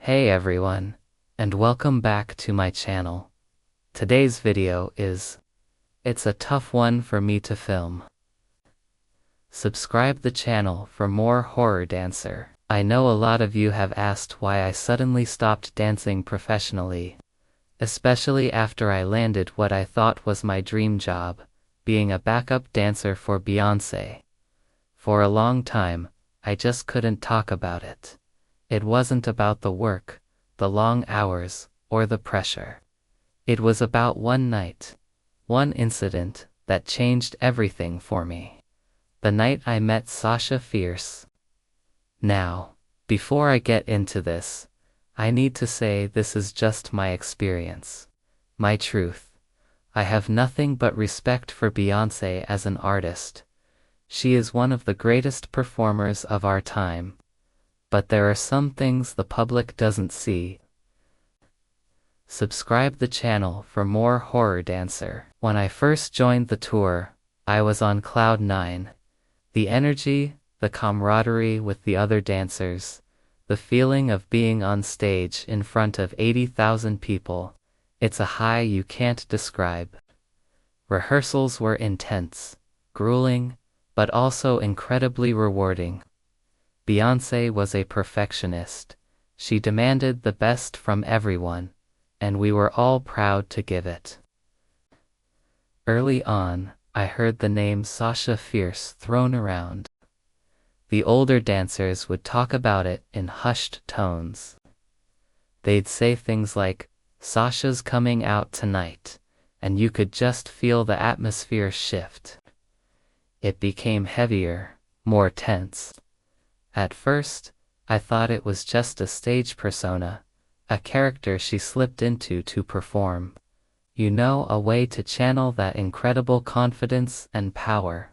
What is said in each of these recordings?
Hey everyone, and welcome back to my channel. Today's video it's a tough one for me to film. Subscribe the channel for more horror dancer. I know a lot of you have asked why I suddenly stopped dancing professionally, especially after I landed what I thought was my dream job, being a backup dancer for Beyoncé. For a long time, I just couldn't talk about it. It wasn't about the work, the long hours, or the pressure. It was about one night, one incident that changed everything for me. The night I met Sasha Fierce. Now, before I get into this, I need to say this is just my experience, my truth. I have nothing but respect for Beyoncé as an artist. She is one of the greatest performers of our time. But there are some things the public doesn't see. Subscribe the channel for more horror dancer. When I first joined the tour, I was on cloud 9. The energy, the camaraderie with the other dancers, the feeling of being on stage in front of 80,000 people, it's a high you can't describe. Rehearsals were intense, grueling, but also incredibly rewarding. Beyoncé was a perfectionist. She demanded the best from everyone, and we were all proud to give it. Early on, I heard the name Sasha Fierce thrown around. The older dancers would talk about it in hushed tones. They'd say things like, "Sasha's coming out tonight," and you could just feel the atmosphere shift. It became heavier, more tense. At first, I thought it was just a stage persona, a character she slipped into to perform. You know, a way to channel that incredible confidence and power.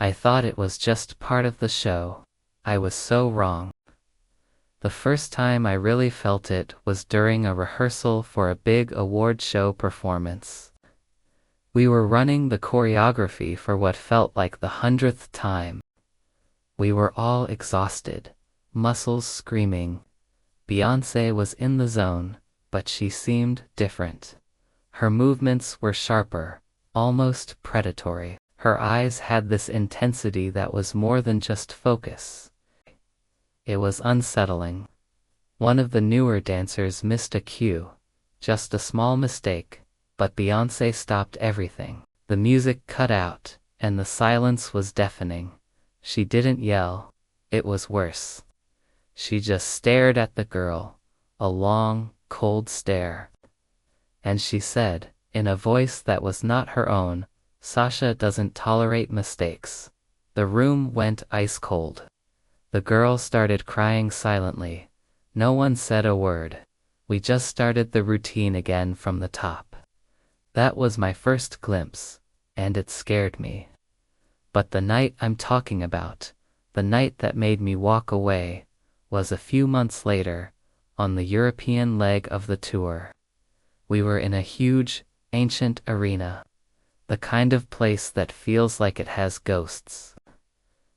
I thought it was just part of the show. I was so wrong. The first time I really felt it was during a rehearsal for a big award show performance. We were running the choreography for what felt like the 100th time. We were all exhausted, muscles screaming. Beyoncé was in the zone, but she seemed different. Her movements were sharper, almost predatory. Her eyes had this intensity that was more than just focus. It was unsettling. One of the newer dancers missed a cue, just a small mistake, but Beyoncé stopped everything. The music cut out, and the silence was deafening. She didn't yell. It was worse. She just stared at the girl, a long, cold stare. And she said, in a voice that was not her own, "Sasha doesn't tolerate mistakes." The room went ice cold. The girl started crying silently. No one said a word. We just started the routine again from the top. That was my first glimpse, and it scared me. But the night I'm talking about, the night that made me walk away, was a few months later, on the European leg of the tour. We were in a huge, ancient arena, the kind of place that feels like it has ghosts.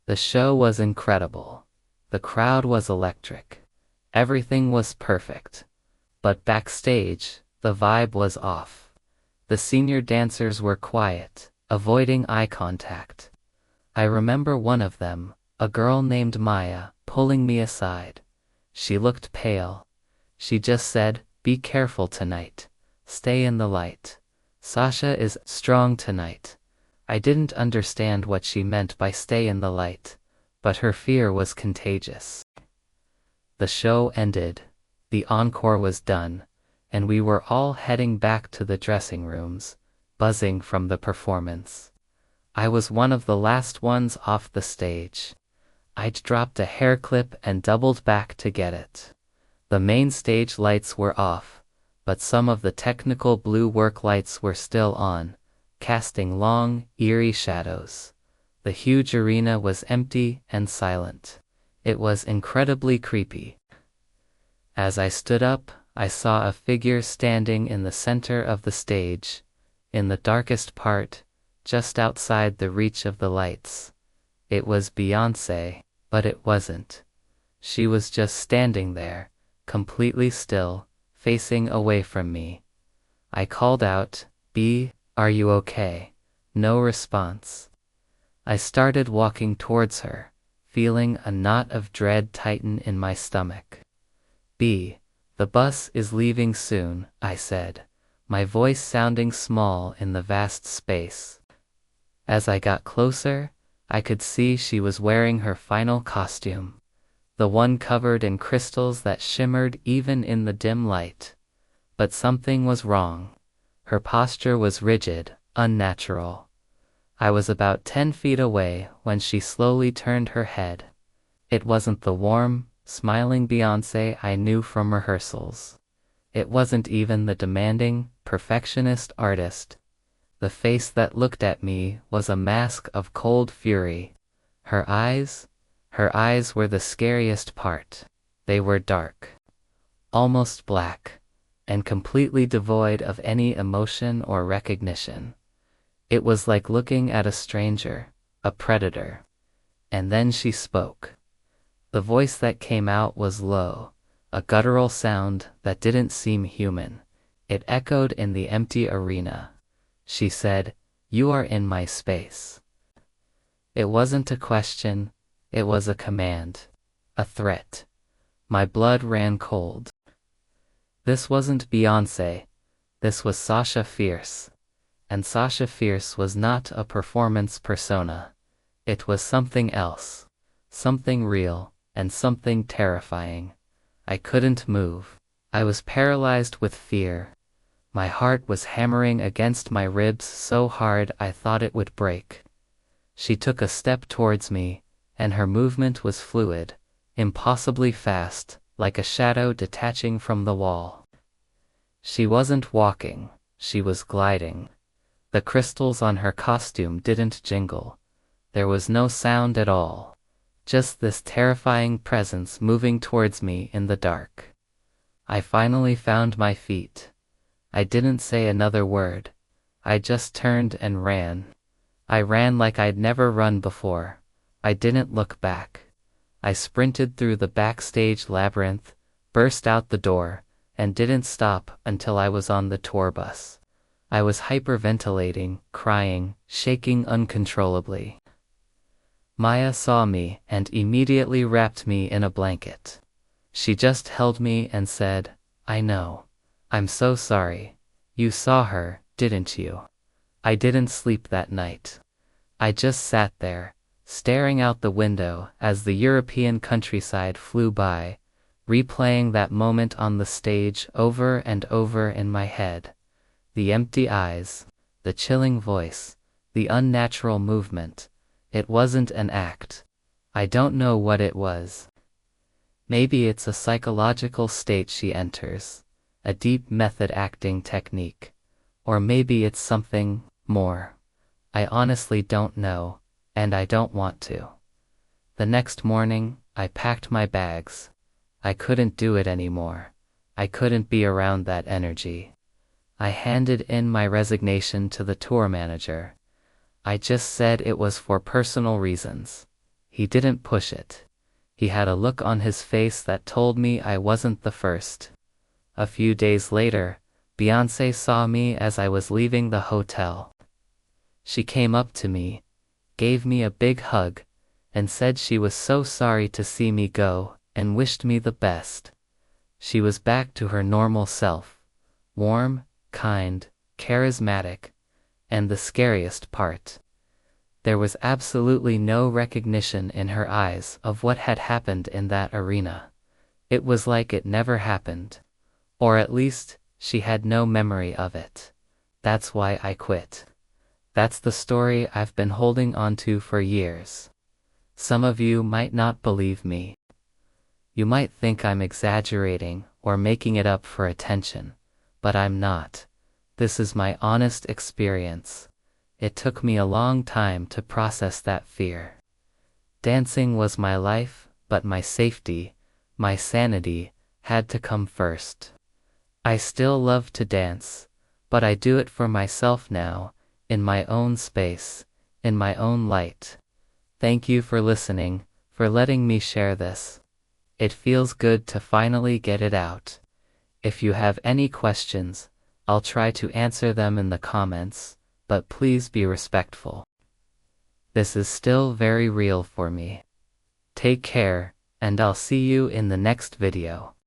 The show was incredible. The crowd was electric. Everything was perfect. But backstage, the vibe was off. The senior dancers were quiet, avoiding eye contact. I remember one of them, a girl named Maya, pulling me aside. She looked pale. She just said, "Be careful tonight. Stay in the light. Sasha is strong tonight." I didn't understand what she meant by stay in the light, but her fear was contagious. The show ended. The encore was done, and we were all heading back to the dressing rooms, buzzing from the performance. I was one of the last ones off the stage. I'd dropped a hair clip and doubled back to get it. The main stage lights were off, but some of the technical blue work lights were still on, casting long, eerie shadows. The huge arena was empty and silent. It was incredibly creepy. As I stood up, I saw a figure standing in the center of the stage, in the darkest part, just outside the reach of the lights. It was Beyoncé, but it wasn't. She was just standing there, completely still, facing away from me. I called out, "B, are you okay?" No response. I started walking towards her, feeling a knot of dread tighten in my stomach. "B, the bus is leaving soon," I said, my voice sounding small in the vast space. As I got closer, I could see she was wearing her final costume, the one covered in crystals that shimmered even in the dim light. But something was wrong. Her posture was rigid, unnatural. I was about 10 feet away when she slowly turned her head. It wasn't the warm, smiling Beyoncé I knew from rehearsals. It wasn't even the demanding, perfectionist artist. The face that looked at me was a mask of cold fury. Her eyes were the scariest part. They were dark, almost black, and completely devoid of any emotion or recognition. It was like looking at a stranger, a predator. And then she spoke. The voice that came out was low, a guttural sound that didn't seem human. It echoed in the empty arena. She said, "You are in my space." It wasn't a question, it was a command, a threat. My blood ran cold. This wasn't Beyoncé, this was Sasha Fierce. And Sasha Fierce was not a performance persona. It was something else, something real, and something terrifying. I couldn't move. I was paralyzed with fear. My heart was hammering against my ribs so hard I thought it would break. She took a step towards me, and her movement was fluid, impossibly fast, like a shadow detaching from the wall. She wasn't walking, she was gliding. The crystals on her costume didn't jingle. There was no sound at all. Just this terrifying presence moving towards me in the dark. I finally found my feet. I didn't say another word. I just turned and ran. I ran like I'd never run before. I didn't look back. I sprinted through the backstage labyrinth, burst out the door, and didn't stop until I was on the tour bus. I was hyperventilating, crying, shaking uncontrollably. Maya saw me and immediately wrapped me in a blanket. She just held me and said, "I know. I'm so sorry. You saw her, didn't you?" I didn't sleep that night. I just sat there, staring out the window as the European countryside flew by, replaying that moment on the stage over and over in my head. The empty eyes, the chilling voice, the unnatural movement. It wasn't an act. I don't know what it was. Maybe it's a psychological state she enters, a deep method acting technique. Or maybe it's something more. I honestly don't know, and I don't want to. The next morning, I packed my bags. I couldn't do it anymore. I couldn't be around that energy. I handed in my resignation to the tour manager. I just said it was for personal reasons. He didn't push it. He had a look on his face that told me I wasn't the first. A few days later, Beyoncé saw me as I was leaving the hotel. She came up to me, gave me a big hug, and said she was so sorry to see me go, and wished me the best. She was back to her normal self, warm, kind, charismatic, and the scariest part. There was absolutely no recognition in her eyes of what had happened in that arena. It was like it never happened. Or at least, she had no memory of it. That's why I quit. That's the story I've been holding on to for years. Some of you might not believe me. You might think I'm exaggerating or making it up for attention, but I'm not. This is my honest experience. It took me a long time to process that fear. Dancing was my life, but my safety, my sanity, had to come first. I still love to dance, but I do it for myself now, in my own space, in my own light. Thank you for listening, for letting me share this. It feels good to finally get it out. If you have any questions, I'll try to answer them in the comments, but please be respectful. This is still very real for me. Take care, and I'll see you in the next video.